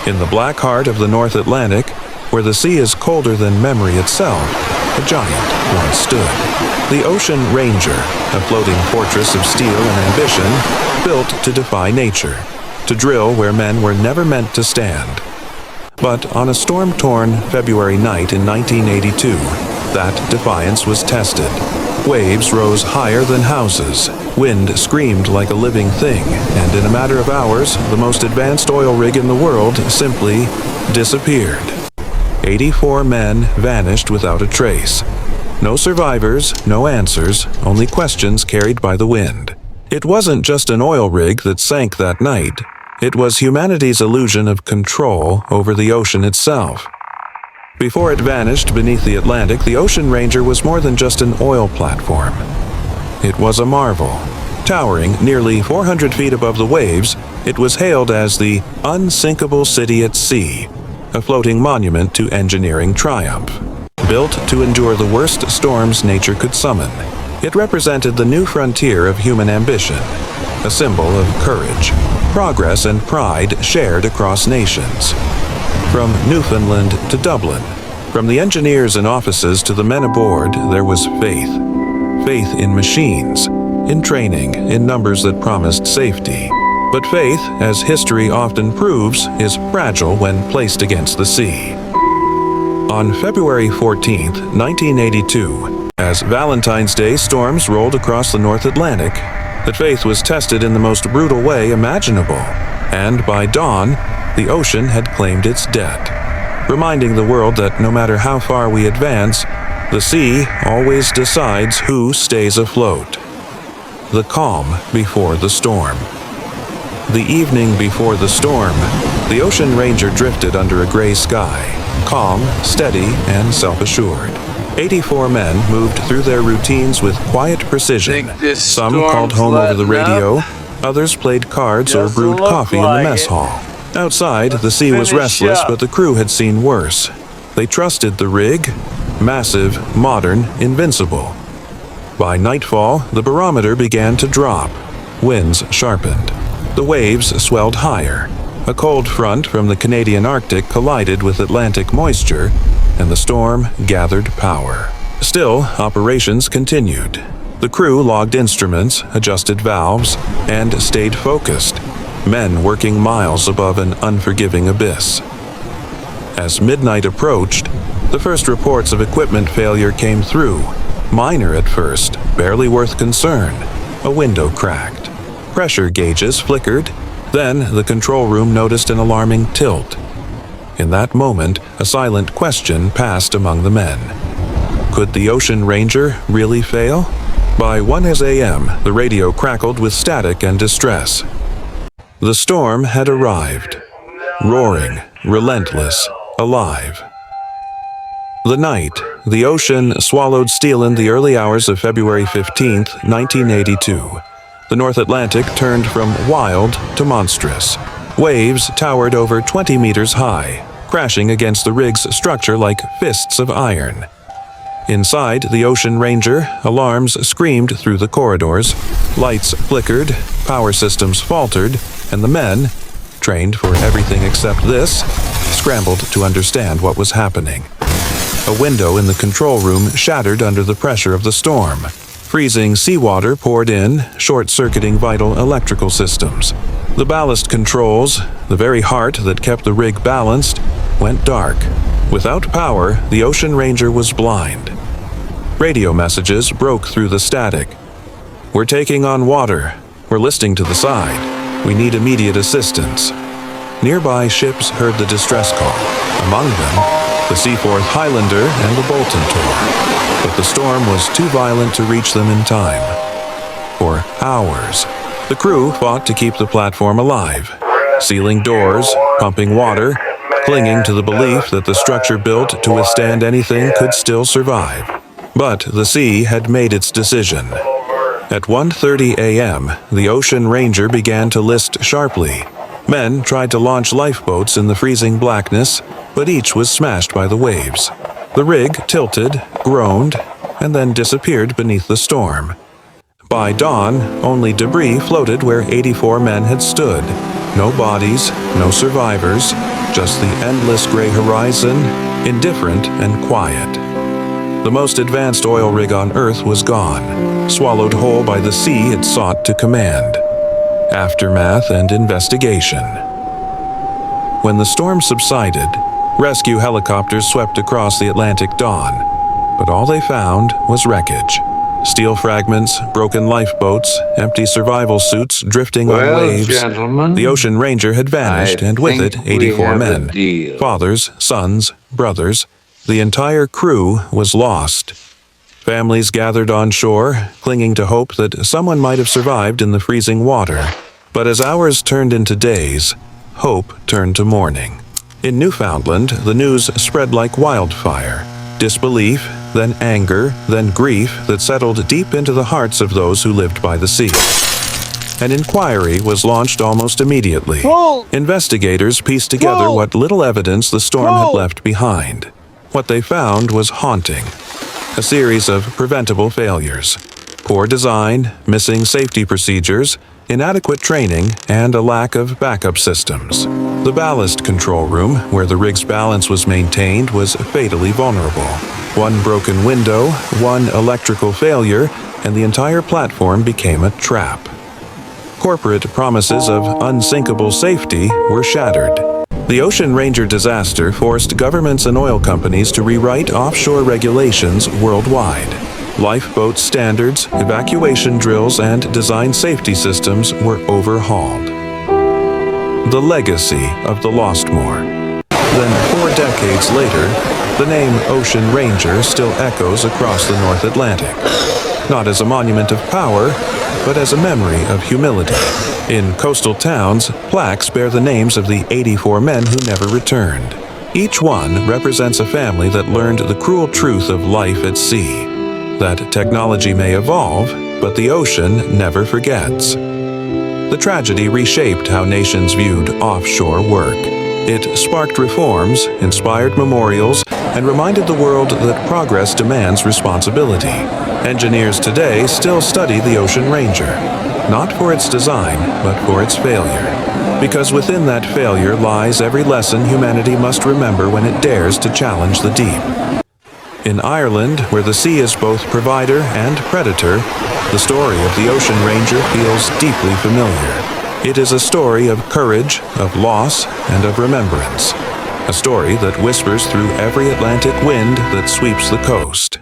In the black heart of the North Atlantic, where the sea is colder than memory itself, a giant once stood. The Ocean Ranger, a floating fortress of steel and ambition, built to defy nature, to drill where men were never meant to stand. But on a storm-torn February night in 1982, that defiance was tested. Waves rose higher than houses, wind screamed like a living thing, and in a matter of hours, the most advanced oil rig in the world simply disappeared. 84 men vanished without a trace. No survivors, no answers, only questions carried by the wind. It wasn't just an oil rig that sank that night. It was humanity's illusion of control over the ocean itself. Before it vanished beneath the Atlantic, the Ocean Ranger was more than just an oil platform. It was a marvel. Towering nearly 400 feet above the waves, it was hailed as the unsinkable city at sea, a floating monument to engineering triumph. Built to endure the worst storms nature could summon, it represented the new frontier of human ambition, a symbol of courage, progress, and pride shared across nations. From Newfoundland to Dublin, from the engineers and offices to the men aboard, there was faith. Faith in machines, in training, in numbers that promised safety. But faith, as history often proves, is fragile when placed against the sea. On February 14, 1982, as Valentine's Day storms rolled across the North Atlantic, that faith was tested in the most brutal way imaginable, and by dawn, the ocean had claimed its debt, reminding the world that no matter how far we advance, the sea always decides who stays afloat. The calm before the storm. The evening before the storm, the Ocean Ranger drifted under a gray sky, calm, steady, and self-assured. 84 men moved through their routines with quiet precision. Some called home over the radio, others played cards or brewed coffee in the mess hall. Outside, the sea was restless, but the crew had seen worse. They trusted the rig, massive, modern, invincible. By nightfall, the barometer began to drop. Winds sharpened. The waves swelled higher. A cold front from the Canadian Arctic collided with Atlantic moisture, and the storm gathered power. Still, operations continued. The crew logged instruments, adjusted valves, and stayed focused, men working miles above an unforgiving abyss. As midnight approached, the first reports of equipment failure came through. Minor at first, barely worth concern. A window cracked. Pressure gauges flickered. Then the control room noticed an alarming tilt. In that moment, a silent question passed among the men. Could the Ocean Ranger really fail? By 1 a.m., the radio crackled with static and distress. The storm had arrived. Roaring, relentless, alive. The night, the ocean swallowed steel in the early hours of February 15, 1982. The North Atlantic turned from wild to monstrous. Waves towered over 20 meters high, crashing against the rig's structure like fists of iron. Inside the Ocean Ranger, alarms screamed through the corridors, lights flickered, power systems faltered, and the men, trained for everything except this, scrambled to understand what was happening. A window in the control room shattered under the pressure of the storm. Freezing seawater poured in, short-circuiting vital electrical systems. The ballast controls, the very heart that kept the rig balanced, went dark. Without power, the Ocean Ranger was blind. Radio messages broke through the static. "We're taking on water. We're listing to the side. We need immediate assistance." Nearby ships heard the distress call. Among them, the Seaforth Highlander and the Bolton Tor. But the storm was too violent to reach them in time. For hours, the crew fought to keep the platform alive, sealing doors, pumping water, clinging to the belief that the structure built to withstand anything could still survive. But the sea had made its decision. At 1:30 a.m., the Ocean Ranger began to list sharply. Men tried to launch lifeboats in the freezing blackness, but each was smashed by the waves. The rig tilted, groaned, and then disappeared beneath the storm. By dawn, only debris floated where 84 men had stood. No bodies, no survivors, just the endless gray horizon, indifferent and quiet. The most advanced oil rig on Earth was gone, swallowed whole by the sea it sought to command. Aftermath and investigation. When the storm subsided, rescue helicopters swept across the Atlantic dawn, but all they found was wreckage. Steel fragments, broken lifeboats, empty survival suits drifting on waves. Gentlemen, The Ocean Ranger had vanished, and with it 84 men. Fathers, sons, brothers. The entire crew was lost. Families gathered on shore, clinging to hope that someone might have survived in the freezing water. But as hours turned into days, hope turned to mourning. In Newfoundland, the news spread like wildfire. Disbelief, then anger, then grief that settled deep into the hearts of those who lived by the sea. An inquiry was launched almost immediately. Investigators pieced together what little evidence the storm had left behind. What they found was haunting. A series of preventable failures. Poor design, missing safety procedures, inadequate training, and a lack of backup systems. The ballast control room, where the rig's balance was maintained, was fatally vulnerable. One broken window, one electrical failure, and the entire platform became a trap. Corporate promises of unsinkable safety were shattered. The Ocean Ranger disaster forced governments and oil companies to rewrite offshore regulations worldwide. Lifeboat standards, evacuation drills, and design safety systems were overhauled. The legacy of the Lostmoor. Then, 4 decades later, the name Ocean Ranger still echoes across the North Atlantic. Not as a monument of power, but as a memory of humility. In coastal towns, plaques bear the names of the 84 men who never returned. Each one represents a family that learned the cruel truth of life at sea. That technology may evolve, but the ocean never forgets. The tragedy reshaped how nations viewed offshore work. It sparked reforms, inspired memorials, and reminded the world that progress demands responsibility. Engineers today still study the Ocean Ranger, not for its design, but for its failure. Because within that failure lies every lesson humanity must remember when it dares to challenge the deep. In Ireland, where the sea is both provider and predator, the story of the Ocean Ranger feels deeply familiar. It is a story of courage, of loss, and of remembrance. A story that whispers through every Atlantic wind that sweeps the coast.